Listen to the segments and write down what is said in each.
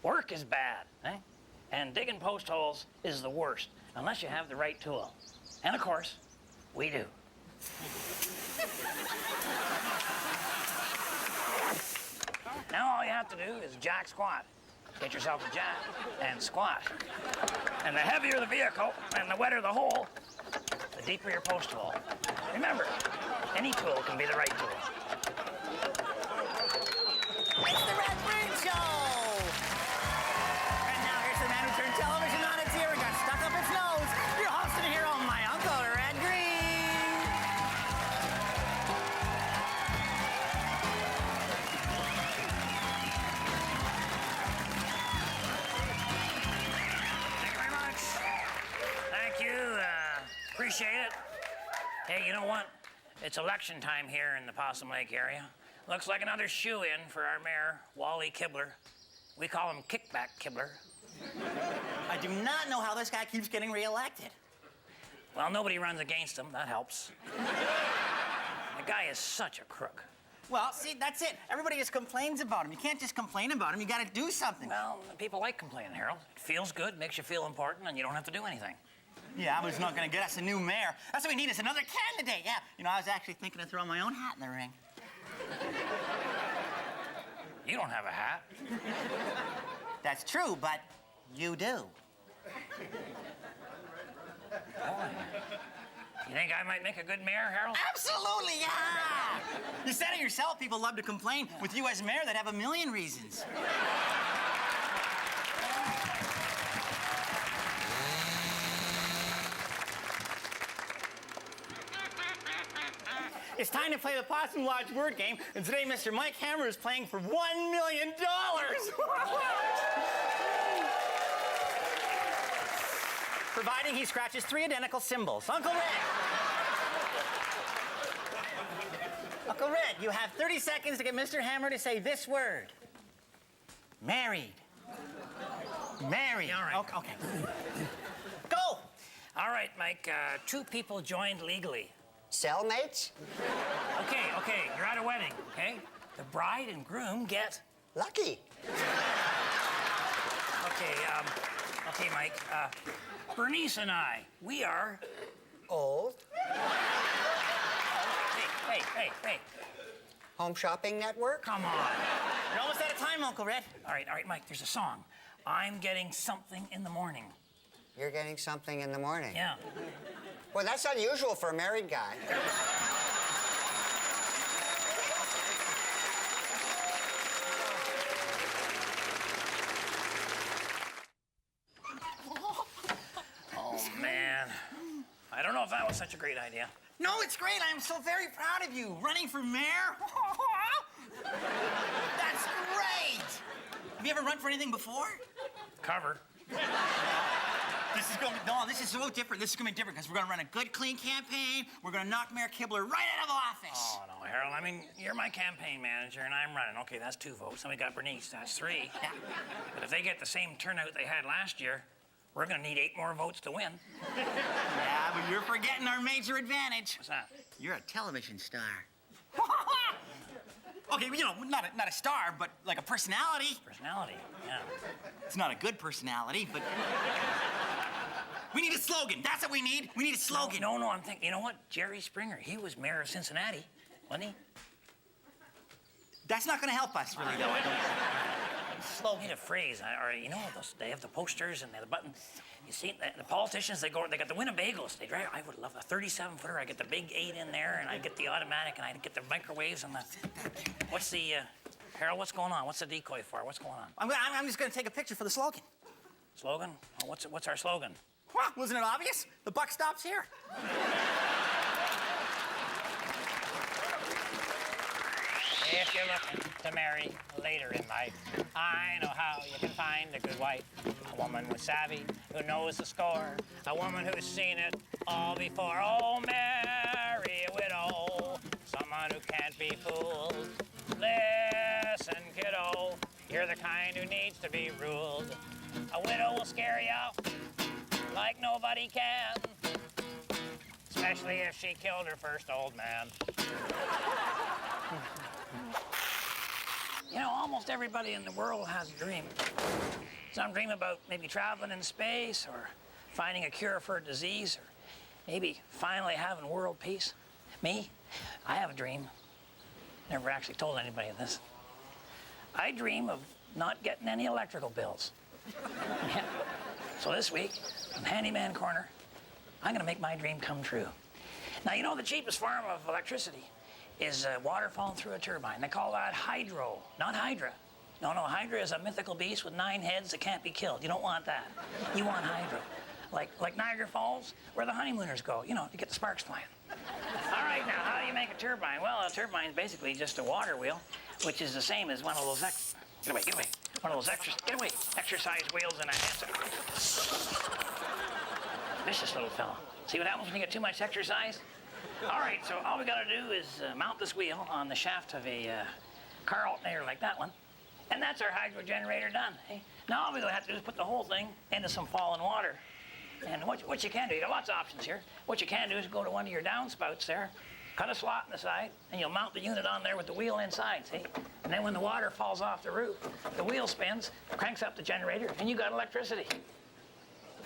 Work is bad, eh? And digging post holes is the worst, unless you have the right tool. And of course, we do. Now all you have to do is jack squat. Get yourself a jack and squat. And the heavier the vehicle and the wetter the hole, the deeper your post hole. Remember, any tool can be the right tool. It's the Red Green Show! And now here's the man who turned television on its ear and got stuck up its nose. Your host and hero, my Uncle Red Green! Thank you very much. Thank you. Appreciate it. Hey, you know what? It's election time here in the Possum Lake area. Looks like another shoe-in for our mayor, Wally Kibler. We call him Kickback Kibler. I do not know how this guy keeps getting reelected. Well, nobody runs against him. That helps. The guy is such a crook. Well, see, that's it. Everybody just complains about him. You can't just complain about him. You gotta do something. Well, people like complaining, Harold. It feels good, makes you feel important, and you don't have to do anything. Yeah, but it's not gonna get us a new mayor. That's what we need is another candidate. Yeah, you know, I was actually thinking of throwing my own hat in the ring. You don't have a hat. That's true, but you do. Boy. You think I might make a good mayor, Harold? Absolutely, yeah! You said it yourself, people love to complain. With you as mayor, they'd have a million reasons. It's time to play the Possum Lodge word game, and today Mr. Mike Hammer is playing for $1 million. Providing he scratches 3 identical symbols. Uncle Red. Uncle Red, you have 30 seconds to get Mr. Hammer to say this word. Married. Married. Yeah, all right. Okay. Go. All right, Mike. 2 people joined legally. Cellmates? Okay, you're at a wedding, okay? The bride and groom get... Lucky. Okay, Mike. Bernice and I, we are... Old. Hey. Home Shopping Network? Come on. You're almost out of time, Uncle Red. All right, Mike, there's a song. I'm getting something in the morning. You're getting something in the morning. Yeah. Well, that's unusual for a married guy. Oh, man. I don't know if that was such a great idea. No, it's great. I'm so very proud of you. Running for mayor? That's great. Have you ever run for anything before? Cover. This is so different. This is gonna be different because we're gonna run a good, clean campaign. We're gonna knock Mayor Kibler right out of office. Oh, no, Harold. I mean, you're my campaign manager and I'm running. Okay, that's 2 votes. Then we got Bernice, that's 3. Yeah. But if they get the same turnout they had last year, we're gonna need 8 more votes to win. Yeah, but you're forgetting our major advantage. What's that? You're a television star. Okay, you know, not a star, but like a personality. Personality, yeah. It's not a good personality, but we need a slogan. That's what we need. We need a slogan. No, I'm thinking, you know what? Jerry Springer, he was mayor of Cincinnati, wasn't he? That's not gonna help us, really, though. I don't. Slogan. Need a phrase, or you know, they have the posters and the button. You see, the politicians, they got the Winnebagos. They drive. I would love a 37-footer. I get the big 8 in there, and I get the automatic, and I get the microwaves and the. What's the, Harold? What's going on? What's the decoy for? What's going on? I'm just gonna take a picture for the slogan. Slogan? Oh, what's our slogan? Well, wasn't it obvious? The buck stops here. If you're looking to marry later in life, I know how you can find a good wife. A woman with savvy, who knows the score. A woman who's seen it all before. Oh, marry a widow, someone who can't be fooled. Listen, kiddo, you're the kind who needs to be ruled. A widow will scare you like nobody can, especially if she killed her first old man. You know, almost everybody in the world has a dream. Some dream about maybe traveling in space or finding a cure for a disease or maybe finally having world peace. Me, I have a dream. Never actually told anybody this. I dream of not getting any electrical bills. Yeah. So this week, on Handyman Corner, I'm gonna make my dream come true. Now, you know the cheapest form of electricity is water falling through a turbine. They call that hydro, not hydra. No, hydra is a mythical beast with 9 heads that can't be killed. You don't want that. You want hydro. Like Niagara Falls, where the honeymooners go, you know, to get the sparks flying. All right, now, how do you make a turbine? Well, a turbine is basically just a water wheel, which is the same as one of those get away. One of those exercise wheels in a hamster. Vicious little fellow. See what happens when you get too much exercise? All right, so all we gotta do is mount this wheel on the shaft of a car alternator like that one, and that's our hydro generator done. Eh? Now all we have to do is put the whole thing into some falling water. And what you can do, you got lots of options here. What you can do is go to one of your downspouts there, cut a slot in the side, and you'll mount the unit on there with the wheel inside, see? And then when the water falls off the roof, the wheel spins, cranks up the generator, and you got electricity.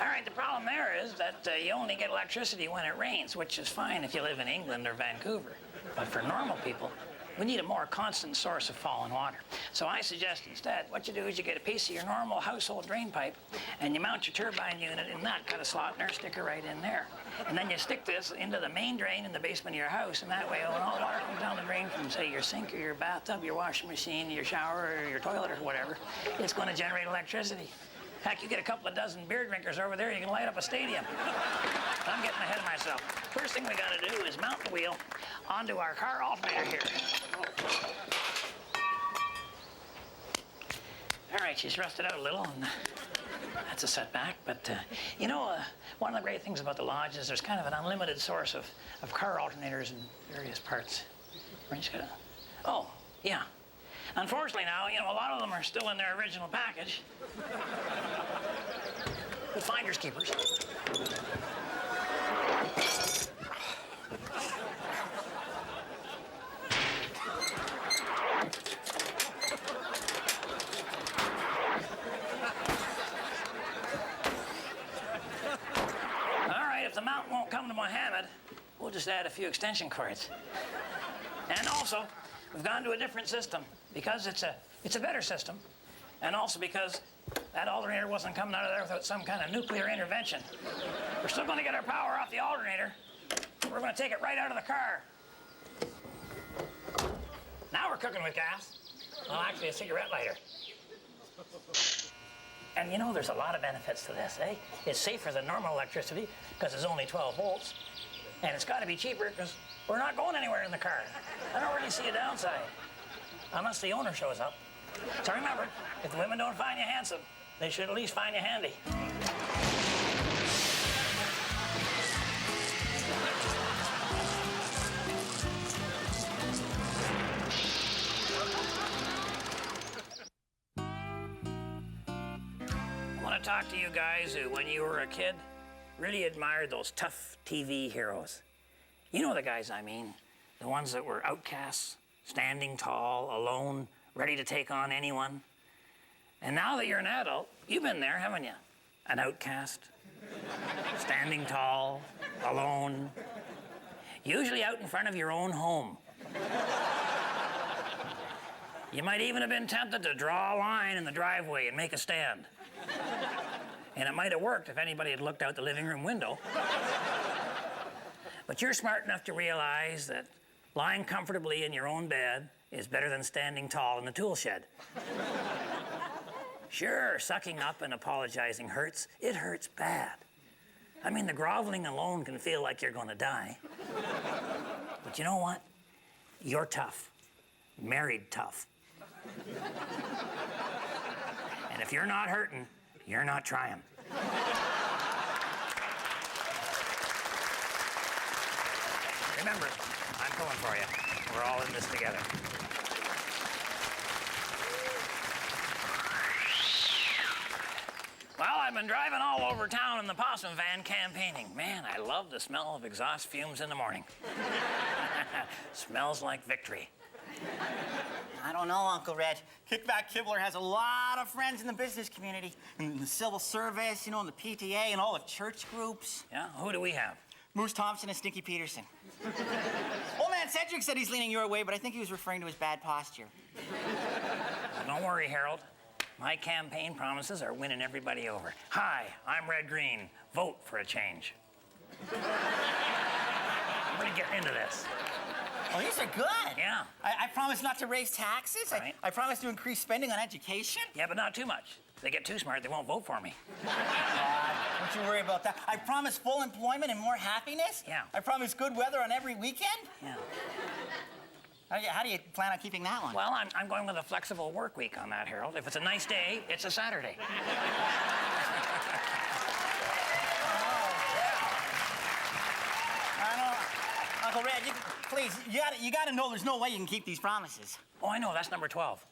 All right, the problem there is that you only get electricity when it rains, which is fine if you live in England or Vancouver. But for normal people, we need a more constant source of falling water. So I suggest instead, what you do is you get a piece of your normal household drain pipe and you mount your turbine unit in that, cut a slot in there, stick it right in there. And then you stick this into the main drain in the basement of your house, and that way when all the water comes down the drain from, say, your sink or your bathtub, your washing machine, your shower, or your toilet or whatever, it's going to generate electricity. Heck, you get a couple of dozen beer drinkers over there, you can light up a stadium. I'm getting ahead of myself. First thing we gotta do is mount the wheel onto our car alternator here. All right, she's rusted out a little, and that's a setback, but you know, one of the great things about the Lodge is there's kind of an unlimited source of car alternators in various parts. We're just gonna, oh, yeah. Unfortunately now, you know, a lot of them are still in their original package. With finders keepers. All right, if the mount won't come to Mohammed, we'll just add a few extension cords. And also, we've gone to a different system because it's a better system, and also because that alternator wasn't coming out of there without some kind of nuclear intervention. We're still going to get our power off the alternator. We're going to take it right out of the car. Now we're cooking with gas. Well, actually, a cigarette lighter. And you know, there's a lot of benefits to this, eh? It's safer than normal electricity because it's only 12 volts. And it's got to be cheaper because we're not going anywhere in the car. I don't really see a downside. Unless the owner shows up. So remember, if the women don't find you handsome, they should at least find you handy. I want to talk to you guys who, when you were a kid, really admired those tough TV heroes. You know the guys I mean, the ones that were outcasts, standing tall, alone, ready to take on anyone. And now that you're an adult, you've been there, haven't you? An outcast, standing tall, alone, usually out in front of your own home. You might even have been tempted to draw a line in the driveway and make a stand. And it might have worked if anybody had looked out the living room window. But you're smart enough to realize that lying comfortably in your own bed is better than standing tall in the tool shed. Sure, sucking up and apologizing hurts. It hurts bad. I mean, the groveling alone can feel like you're gonna die. But you know what? You're tough. Married tough. And if you're not hurting, you're not trying. Remember, I'm pulling for you. We're all in this together. Well, I've been driving all over town in the Possum van campaigning. Man, I love the smell of exhaust fumes in the morning. Smells like victory. I don't know, Uncle Red. Kickback Kibler has a lot of friends in the business community, in the civil service, you know, in the PTA, and all the church groups. Yeah? Who do we have? Moose Thompson and Stinky Peterson. Old man Cedric said he's leaning your way, but I think he was referring to his bad posture. Don't worry, Harold. My campaign promises are winning everybody over. Hi, I'm Red Green. Vote for a change. I'm gonna get into this. Oh, these are good. Yeah. I promise not to raise taxes. Right. I promise to increase spending on education. Yeah, but not too much. If they get too smart, they won't vote for me. Don't you worry about that. I promise full employment and more happiness. Yeah. I promise good weather on every weekend. Yeah. How do you plan on keeping that one? Well, I'm going with a flexible work week on that, Harold. If it's a nice day, it's a Saturday. I know. Uncle Red, please, you gotta know there's no way you can keep these promises. Oh, I know. That's number 12.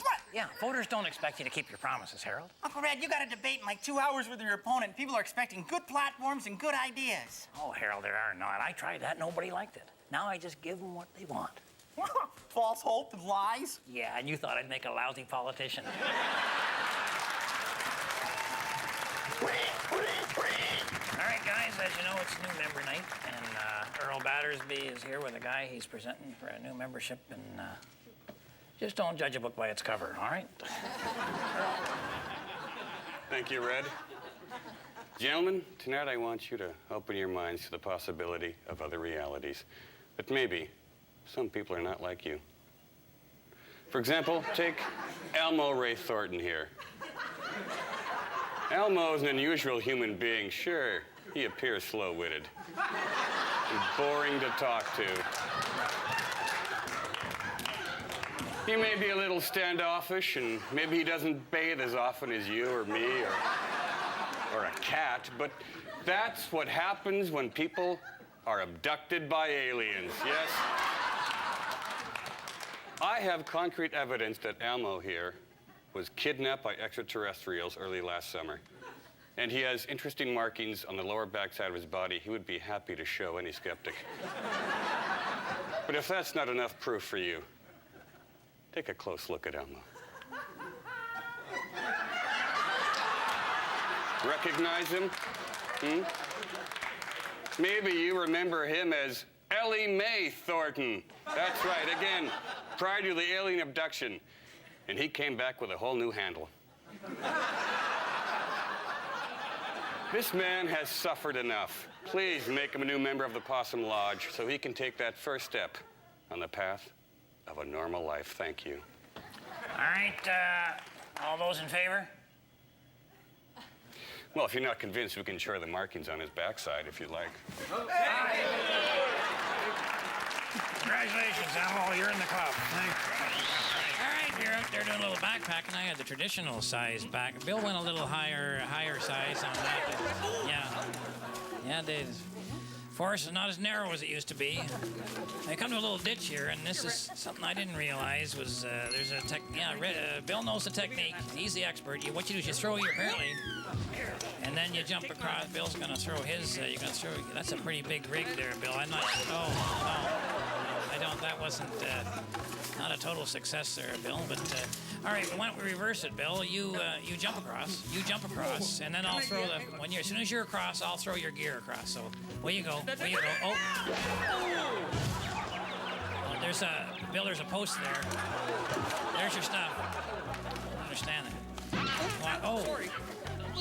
What? Yeah, voters don't expect you to keep your promises, Harold. Uncle Red, you got a debate in like 2 hours with your opponent. People are expecting good platforms and good ideas. Oh, Harold, there are not. I tried that. Nobody liked it. Now I just give them what they want. False hope and lies. Yeah, and you thought I'd make a lousy politician. All right, guys, as you know, it's new member night, and Earl Battersby is here with a guy he's presenting for a new membership, and just don't judge a book by its cover, all right? Thank you, Red. Gentlemen, tonight I want you to open your minds to the possibility of other realities. But maybe some people are not like you. For example, take Elmo Ray Thornton here. Elmo is an unusual human being. Sure, he appears slow-witted and boring to talk to. He may be a little standoffish, and maybe he doesn't bathe as often as you or me or a cat, but that's what happens when people are abducted by aliens, yes? I have concrete evidence that Elmo here was kidnapped by extraterrestrials early last summer. And he has interesting markings on the lower backside of his body he would be happy to show any skeptic. But if that's not enough proof for you, take a close look at Elmo. Recognize him? Maybe you remember him as Ellie Mae Thornton. That's right, again, prior to the alien abduction. And he came back with a whole new handle. This man has suffered enough. Please make him a new member of the Possum Lodge so he can take that first step on the path of a normal life. Thank you. All right, all those in favor? Well, if you're not convinced, we can show the markings on his backside if you like. Congratulations, Elmo, you're in the club. All right, you're out there doing a little backpacking. I had the traditional size back. Bill went a little higher size on that. Yeah, the forest is not as narrow as it used to be. I come to a little ditch here, and this is something I didn't realize was there's a Bill knows the technique. He's the expert. What you do is you throw your apparently, and then you jump across. Bill's gonna throw his. You're gonna throw. That's a pretty big rig there, Bill. I'm not. I don't. That wasn't not a total success there, Bill. But all right. Why don't we reverse it, Bill? You jump across. You jump across, and then I'll throw the. As soon as you're across, I'll throw your gear across. So where you go? Where you go? Oh. There's a post there. There's your stuff. I don't understand that. What? Oh.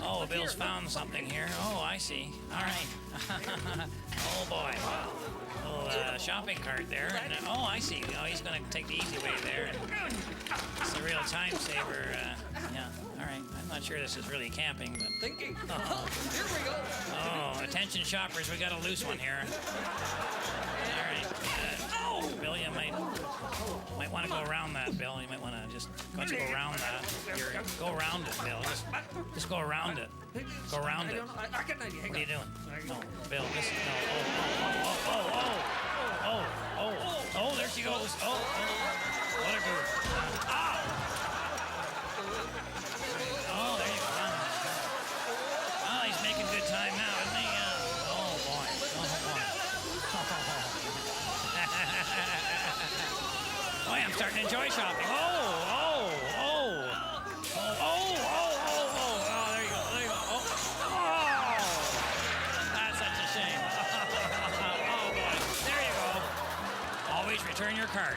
Oh, Bill's found something here. Oh, I see. All right. Oh, boy. Little shopping cart there. And, oh, I see. Oh, he's going to take the easy way there. It's a real time saver. Yeah. All right. I'm not sure this is really camping, but... Thinking. Here we go. Oh, attention shoppers. We got a loose one here. All right. Bill, you might want to go around that, Bill. You might want to just once you go around that. Go around it, Bill. Just go around it. Go around it. I got an idea. What are you doing? No, Bill. This. No. Oh, there she goes. Oh. What a goof. Oh, there you go. Oh, he's making good time now, isn't he? Oh, boy. Oh, boy. Boy, I'm your card.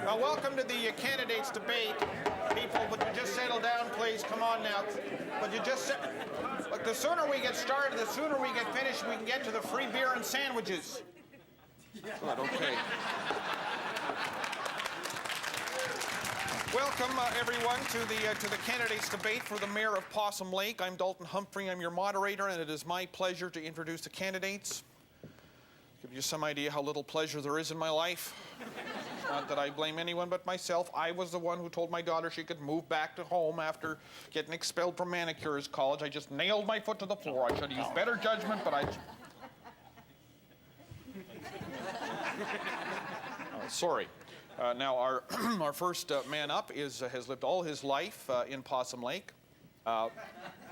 Welcome to the candidates debate, people. Would you just settle down, please? Come on now. Would you just look? The sooner we get started, the sooner we get finished, we can get to the free beer and sandwiches. Good. Okay. Welcome, everyone, to the candidates debate for the mayor of Possum Lake. I'm Dalton Humphrey. I'm your moderator, and it is my pleasure to introduce the candidates. Give you some idea how little pleasure there is in my life. Not that I blame anyone but myself. I was the one who told my daughter she could move back to home after getting expelled from manicures college. I just nailed my foot to the floor. I should have used better judgment, but I... Sorry. Now, our our first man up has lived all his life in Possum Lake.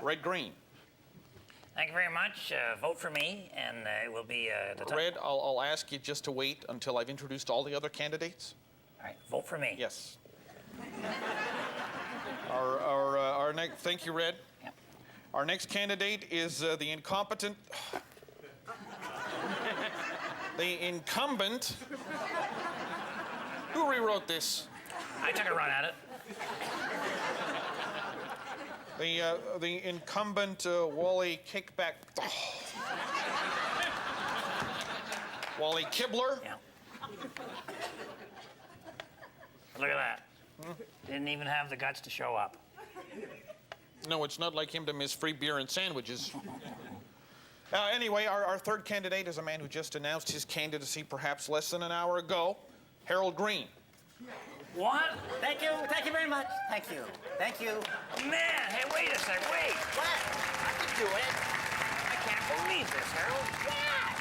Red Green. Thank you very much. Vote for me, and it will be the top. Red, I'll ask you just to wait until I've introduced all the other candidates. All right, vote for me. Yes. Our next, thank you, Red. Yep. Our next candidate is the incompetent, the incumbent. Who rewrote this? I took a run at it. The incumbent Wally Kickback. Wally Kibler. Yeah. Look at that. Didn't even have the guts to show up. No, it's not like him to miss free beer and sandwiches. Anyway, our third candidate is a man who just announced his candidacy perhaps less than an hour ago, Harold Green. What? Thank you very much. Thank you. Man, hey, wait a sec, wait. What? I can do it. I can't believe this, Harold. Yeah.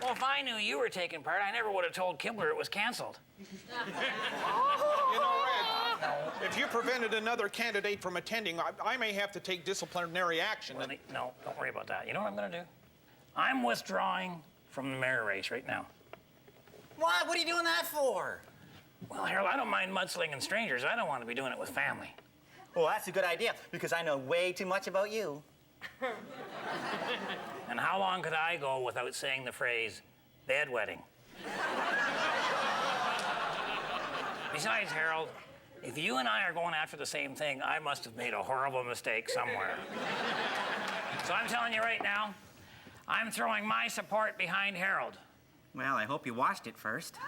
Well, if I knew you were taking part, I never would have told Kibler it was canceled. You know, Red, if you prevented another candidate from attending, I may have to take disciplinary action. Well, no, don't worry about that. You know what I'm going to do? I'm withdrawing from the mayor race right now. What? What are you doing that for? Well, Harold, I don't mind mudslinging strangers. I don't want to be doing it with family. Well, that's a good idea, because I know way too much about you. And how long could I go without saying the phrase, bedwetting? Besides, Harold, if you and I are going after the same thing, I must have made a horrible mistake somewhere. So I'm telling you right now, I'm throwing my support behind Harold. Well, I hope you washed it first.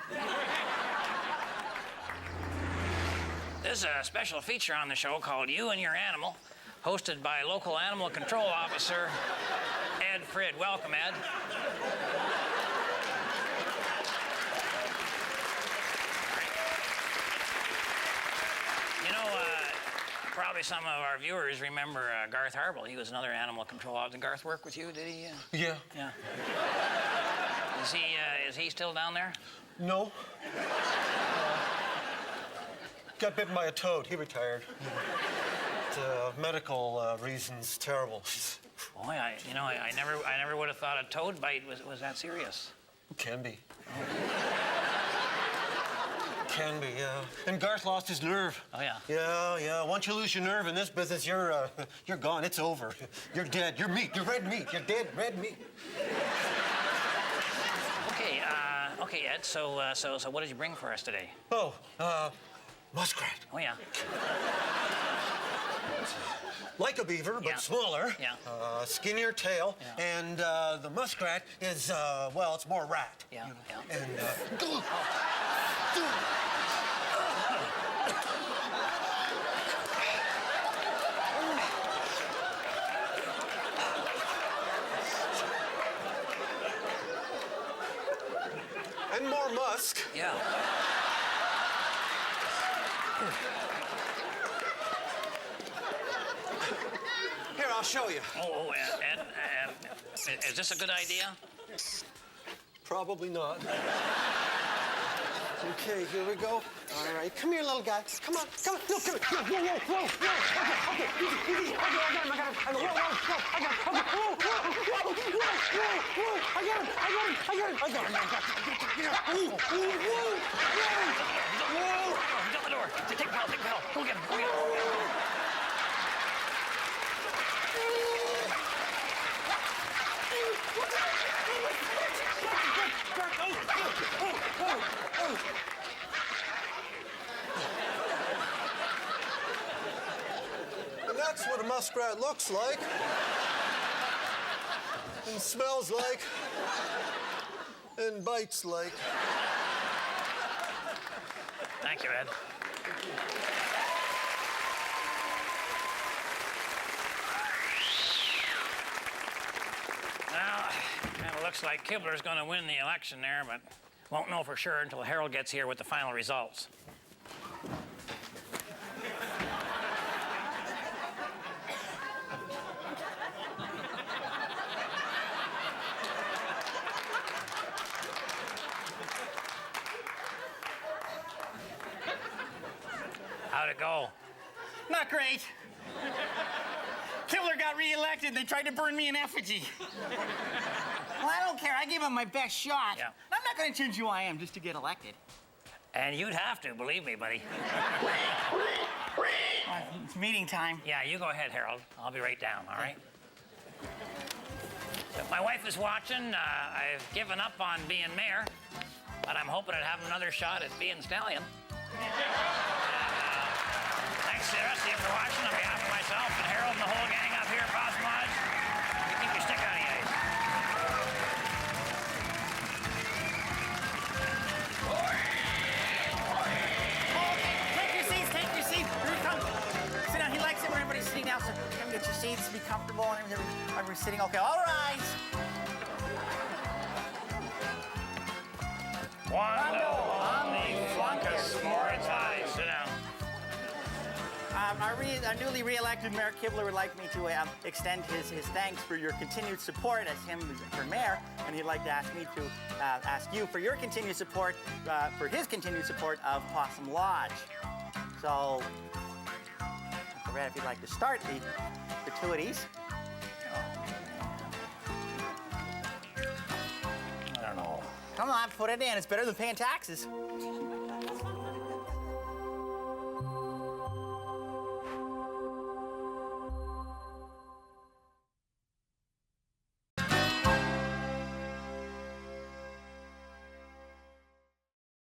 There's a special feature on the show called You and Your Animal, hosted by local animal control officer Ed Frid. Welcome, Ed. You know, probably some of our viewers remember Garth Harble. He was another animal control officer. Did Garth work with you, did he? Yeah. Yeah. Is he still down there? No. Got bitten by a toad. He retired. Medical reasons, terrible. Boy, I never would have thought a toad bite was that serious. Can be. Can be, yeah. And Garth lost his nerve. Oh, yeah? Yeah. Once you lose your nerve in this business, you're gone. It's over. You're dead. You're meat. You're red meat. You're dead red meat. Okay, Ed, so what did you bring for us today? Oh, muskrat. Oh, yeah. Like a beaver, but Yeah. smaller. Yeah. Skinnier tail. Yeah. And the muskrat is, well, it's more rat. Yeah. And, and more musk. Yeah. Here, I'll show you. Oh, Ed, is this a good idea? Probably not. Okay, here we go. All right, come here, little guy. Come on. No, come here. Whoa. Okay, easy. I got him. Whoa. He's at the door. Take Pal. Go get him. What the That's what a muskrat looks like. And smells like. And bites like. Thank you, Ed. Well, it looks like Kibler's going to win the election there, but won't know for sure until Harold gets here with the final results. How'd it go? Not great. Kibler got reelected. They tried to burn me in effigy. Well, I don't care. I gave him my best shot. Yeah. I'm not going to change who I am just to get elected. And you'd have to, believe me, buddy. It's meeting time. Yeah, you go ahead, Harold. I'll be right down, all right? If my wife is watching, I've given up on being mayor, but I'm hoping to have another shot at being stallion. Thanks to the rest of you for watching. On behalf of myself and Harold and the whole gang up here at Possum Lodge, you keep your stick on the ice. Take your seats. Take your seats. Here we come. Sit down. He likes it when everybody's sitting down. So come get your seats. Be comfortable. And everybody's sitting. Okay. All right. Quando, Omni, Flunkus, Moritati. Sit down. Our newly re-elected Mayor Kibler would like me to extend his thanks for your continued support as him for mayor, and he'd like to ask me to ask you for your continued support, for his continued support of Possum Lodge. So, Mr. Red, if you'd like to start the gratuities. I don't know. Come on, put it in. It's better than paying taxes.